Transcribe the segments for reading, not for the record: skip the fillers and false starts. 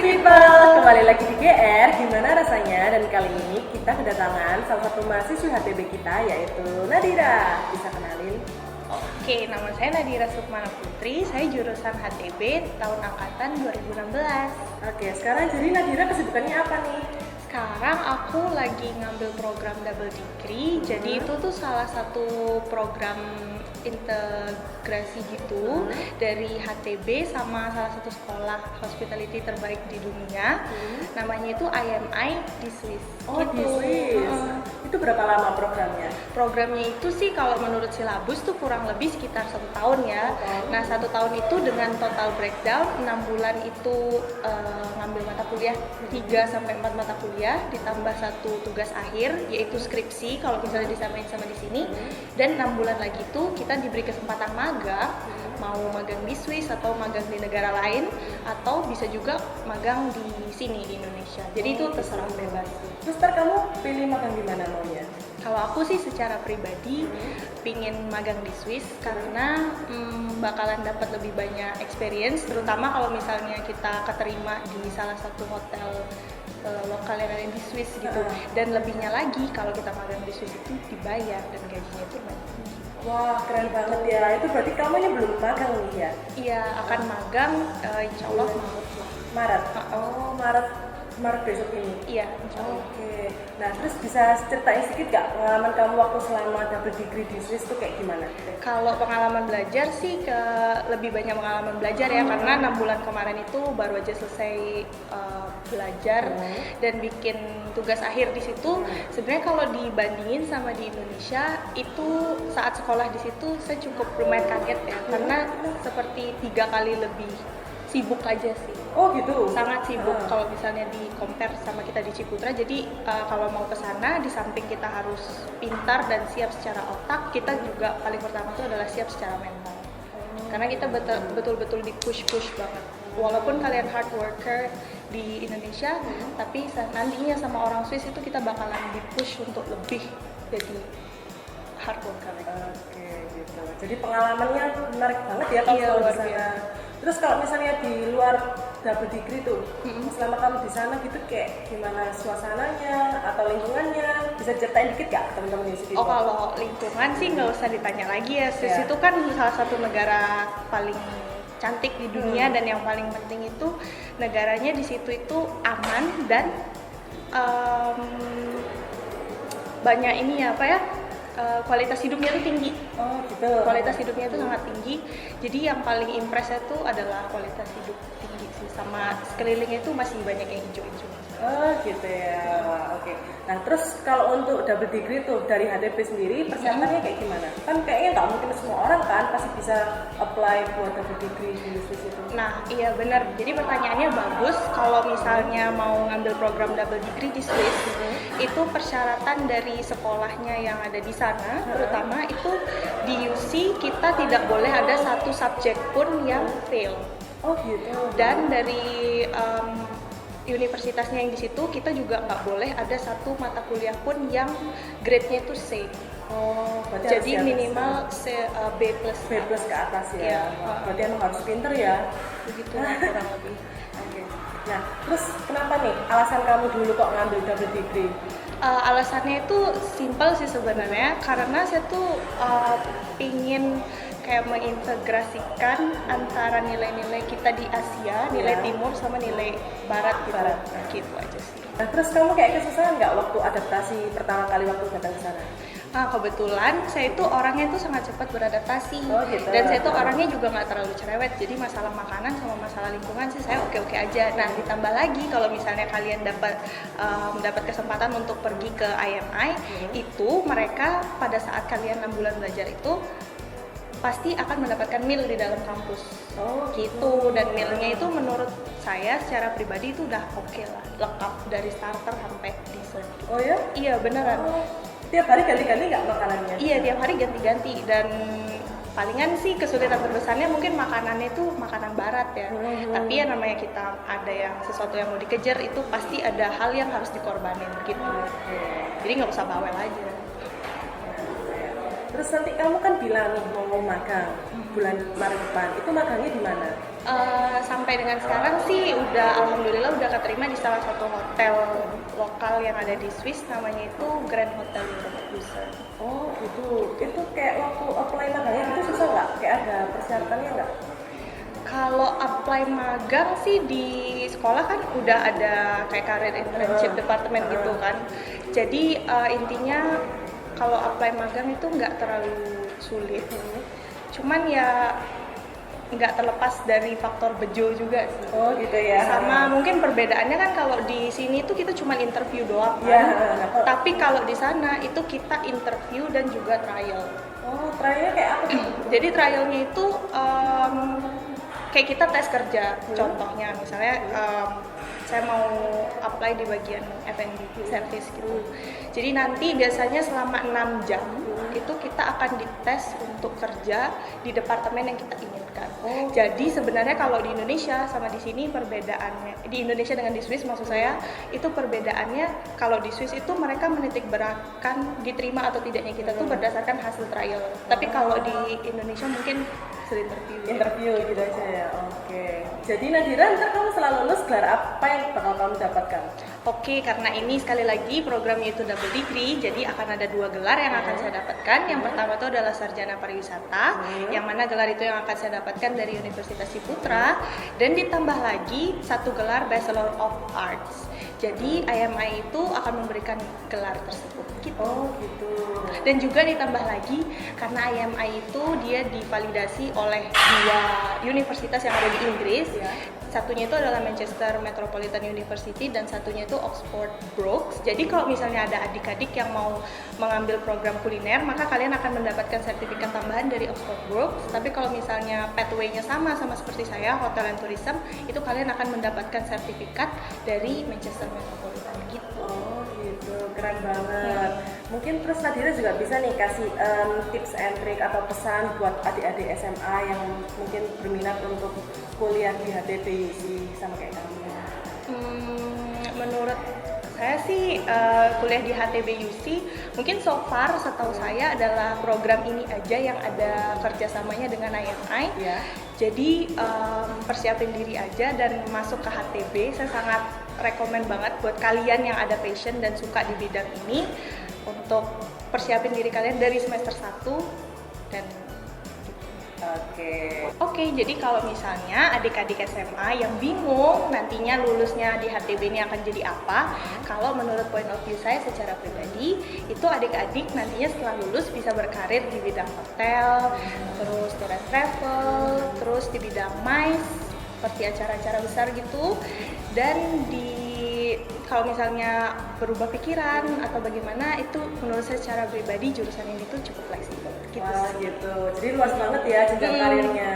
people, kembali lagi di GR, gimana rasanya? Dan kali ini kita kedatangan salah satu mahasiswi HTB kita, yaitu Nadira. Bisa kenalin? Oke, nama saya Nadira Sukmana Putri, saya jurusan HTB tahun angkatan 2016. Oke, sekarang jadi Nadira kesibukannya apa nih? Sekarang aku lagi ngambil program double degree, jadi itu tuh salah satu program integrasi gitu dari HTB sama salah satu sekolah hospitality terbaik di dunia. Namanya itu IMI di Swiss. Oh, gitu. di Swiss. Itu berapa lama programnya? Programnya itu sih kalau menurut silabus tuh kurang lebih sekitar 1 tahun ya. Nah 1 tahun itu dengan total breakdown 6 bulan itu ngambil mata kuliah 3-4 mata kuliah ditambah 1 tugas akhir yaitu skripsi kalau misalnya disamain sama di sini, dan 6 bulan lagi itu kita diberi kesempatan magang, mau magang di Swiss atau magang di negara lain atau bisa juga magang di sini di Indonesia. Jadi itu terserah bebas. Terus ntar kamu pilih magang di mana maunya? Kalau aku sih secara pribadi pingin magang di Swiss karena bakalan dapat lebih banyak experience, terutama kalau misalnya kita keterima di salah satu hotel lokal yang ada di Swiss gitu. Dan lebihnya lagi kalau kita magang di Swiss itu dibayar dan gajinya itu lumayan tinggi. Wah, keren banget ya. Itu berarti kamu ini belum magang nih ya? Iya, akan magang insya Allah Maret lah. Maret? Oh, Maret besok ini? Iya, insya Allah. Oke, nah terus bisa ceritain sedikit gak pengalaman kamu waktu selama double degree di Swiss tuh kayak gimana? Kalau pengalaman belajar sih lebih banyak pengalaman belajar ya, karena 6 bulan kemarin itu baru aja selesai belajar dan bikin tugas akhir di situ. Sebenarnya kalau dibandingin sama di Indonesia itu saat sekolah di situ saya cukup lumayan kaget ya, karena seperti 3 kali lebih sibuk aja sih. Oh gitu? Sangat sibuk kalau misalnya di compare sama kita di Ciputra. Jadi kalau mau ke sana di samping kita harus pintar dan siap secara otak, kita juga paling pertama itu adalah siap secara mental. Karena kita betul-betul di push banget. Walaupun kalian hard worker di Indonesia, tapi nantinya sama orang Swiss itu kita bakalan di push untuk lebih jadi hard worker. Oke, gitu. Jadi pengalamannya menarik banget ya kalau Iya, di sana. Terus kalau misalnya di luar double degree tuh, selama kamu di sana gitu kayak gimana suasananya atau lingkungannya? Bisa ceritain dikit gak ke teman-teman di sini? Oh, kalau lingkungan sih nggak usah ditanya lagi ya. Swiss itu kan salah satu negara paling cantik di dunia, dan yang paling penting itu negaranya di situ itu aman dan banyak ini ya apa ya, kualitas hidupnya itu tinggi. Oh gitu. Kualitas hidupnya itu sangat tinggi. Jadi yang paling impress itu adalah kualitas hidup tinggi sih, sama sekelilingnya itu masih banyak yang hijau-hijau. Oh gitu ya, oke. Nah terus kalau untuk double degree tuh dari HTB sendiri persiapannya kayak gimana? Kan kayaknya nggak mungkin semua orang kan pasti bisa apply buat double degree di Swiss itu. Nah iya benar, jadi pertanyaannya bagus. Kalau misalnya mau ngambil program double degree di Swiss, itu persyaratan dari sekolahnya yang ada di sana, terutama itu di UC kita tidak boleh ada satu subjek pun yang fail. Oh gitu. Dan dari universitasnya yang di situ kita juga nggak boleh ada satu mata kuliah pun yang grade-nya itu C. Oh, berarti Jadi minimal B plus ke atas ya. Iya. Berarti emang harus pinter ya. begitu lah kurang lebih. Oke. Nah, terus kenapa nih alasan kamu dulu kok ngambil double degree? Alasannya itu simple sih sebenarnya, karena saya tuh pingin kayak mengintegrasikan antara nilai-nilai kita di Asia, nilai timur sama nilai barat gitu. Gitu aja sih. Nah, terus kamu kayak kesusahan nggak waktu adaptasi pertama kali waktu datang ke sana? Nah, kebetulan saya itu orangnya itu sangat cepat beradaptasi. Oh, gitu. Dan saya itu orangnya juga nggak terlalu cerewet, jadi masalah makanan sama masalah lingkungan sih saya oke-oke aja. Nah, ditambah lagi kalau misalnya kalian mendapat kesempatan untuk pergi ke IMI, itu mereka pada saat kalian 6 bulan belajar itu pasti akan mendapatkan meal di dalam kampus. Oh gitu. Dan mealnya itu menurut saya secara pribadi itu udah oke lah, lengkap dari starter sampai dessert. Oh ya? Iya beneran. Oh, tiap hari ganti-ganti nggak makanannya? Iya, tiap hari ganti-ganti, dan palingan sih kesulitan terbesarnya mungkin makanannya itu makanan barat ya. Tapi ya namanya kita ada yang sesuatu yang mau dikejar, itu pasti ada hal yang harus dikorbanin gitu. Jadi nggak usah bawel aja. Terus nanti kamu kan bilang nih mau magang bulan Maret depan. Itu magangnya di mana? Sampai dengan sekarang sih alhamdulillah udah keterima di salah satu hotel lokal yang ada di Swiss, namanya itu Grand Hotel Lucerne. Oh gitu. Itu kayak waktu apply magangnya itu susah nggak? Kayak ada persyaratannya nggak? Kalau apply magang sih di sekolah kan udah ada kayak career internship department gitu kan. Jadi intinya kalau apply magang itu nggak terlalu sulit. Cuman ya nggak terlepas dari faktor bejo juga sih. Oh gitu ya. Sama mungkin perbedaannya kan kalau di sini itu kita cuma interview doang kan. Ya, Tapi kalau di sana itu kita interview dan juga trial. Oh, trialnya kayak apa tuh? Jadi trialnya itu kayak kita tes kerja. Contohnya misalnya saya mau apply di bagian F&B service gitu. Jadi nanti biasanya selama 6 jam itu kita akan dites untuk kerja di departemen yang kita inginkan. Jadi sebenarnya kalau di Indonesia sama di sini perbedaannya, di Indonesia dengan di Swiss maksud saya, itu perbedaannya kalau di Swiss itu mereka menitik beratkan diterima atau tidaknya kita tuh berdasarkan hasil trial. Tapi kalau di Indonesia mungkin hasil interview gitu aja ya. Oke. Jadi Nadira, ntar kamu setelah lulus gelar apa yang bakal kamu dapatkan? Oke, karena ini sekali lagi programnya itu double degree, jadi akan ada 2 gelar yang akan saya dapatkan. Yang pertama itu adalah sarjana pariwisata, yang mana gelar itu yang akan saya dapatkan dari Universitas Ciputra, dan ditambah lagi 1 gelar Bachelor of Arts. Jadi IMI itu akan memberikan gelar tersebut. Gitu. Oh gitu. Dan juga ditambah lagi karena IMI itu dia divalidasi oleh 2 universitas yang ada di Inggris. Satunya itu adalah Manchester Metropolitan University dan satunya itu Oxford Brookes. Jadi kalau misalnya ada adik-adik yang mau mengambil program kuliner, maka kalian akan mendapatkan sertifikat tambahan dari Oxford Brookes. Tapi kalau misalnya pathway-nya sama seperti saya, Hotel and Tourism, itu kalian akan mendapatkan sertifikat dari Manchester Metropolitan gitu. Oh gitu, keren banget. Mungkin terus Nadira juga bisa nih kasih tips and trick atau pesan buat adik-adik SMA yang mungkin berminat untuk kuliah di HTBUC sama kayak kamu. Menurut saya sih kuliah di HTBUC mungkin so far setahu saya adalah program ini aja yang ada kerjasamanya dengan IMI. Jadi persiapin diri aja dan masuk ke HTB. Saya sangat rekomen banget buat kalian yang ada passion dan suka di bidang ini untuk persiapin diri kalian dari semester 1 dan Oke, jadi kalau misalnya adik-adik SMA yang bingung nantinya lulusnya di HTB ini akan jadi apa, kalau menurut point of view saya secara pribadi, itu adik-adik nantinya setelah lulus bisa berkarir di bidang hotel, terus tour and travel, terus di bidang MICE, seperti acara-acara besar gitu, dan kalau misalnya berubah pikiran atau bagaimana, itu menurut saya secara pribadi jurusan ini tuh cukup fleksibel gitu. Wah gitu, jadi luas banget ya jenjang karirnya.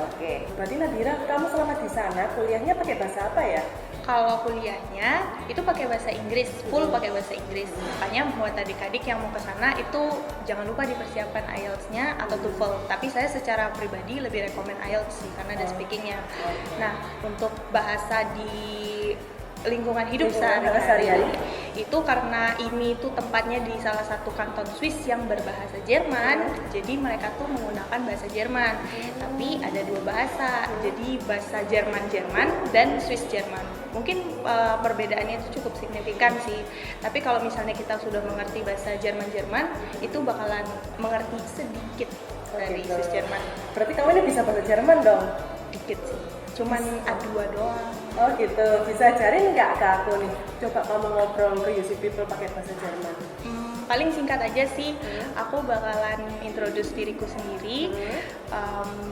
Oke, berarti Nadira, kamu selama di sana kuliahnya pakai bahasa apa ya? Kalau kuliahnya itu pakai bahasa Inggris, full pakai bahasa Inggris. Makanya buat adik-adik yang mau ke sana itu jangan lupa dipersiapkan IELTS-nya atau TOEFL. Tapi saya secara pribadi lebih rekomen IELTS sih karena ada speaking-nya. Nah, untuk bahasa di lingkungan hidup sehari-hari itu karena ini tuh tempatnya di salah satu kanton Swiss yang berbahasa Jerman, jadi mereka tuh menggunakan bahasa Jerman. Tapi ada 2 bahasa, jadi bahasa Jerman dan Swiss Jerman. Mungkin perbedaannya itu cukup signifikan sih. Tapi kalau misalnya kita sudah mengerti bahasa Jerman, itu bakalan mengerti sedikit dari Swiss Jerman. Berarti kamu ini bisa bahasa Jerman dong? Dikit sih, cuman A2 doang. Oh gitu, bisa ajarin nggak ke aku nih? Coba kamu ngobrol ke UC People pakai bahasa Jerman. Paling singkat aja sih, aku bakalan introduce diriku sendiri.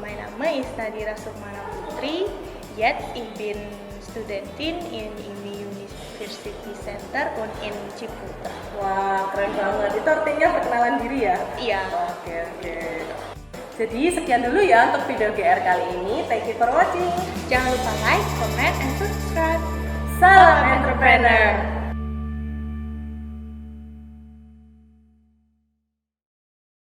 My Name is Nadira Sukmana Putri. Jetzt ich bin Studentin in University Center und in Ciputra. Wah, keren banget. Itu artinya perkenalan diri ya? Iya. Oke. Jadi sekian dulu ya untuk video GR kali ini. Thank you for watching. Jangan lupa like, comment, and subscribe. Salam entrepreneur.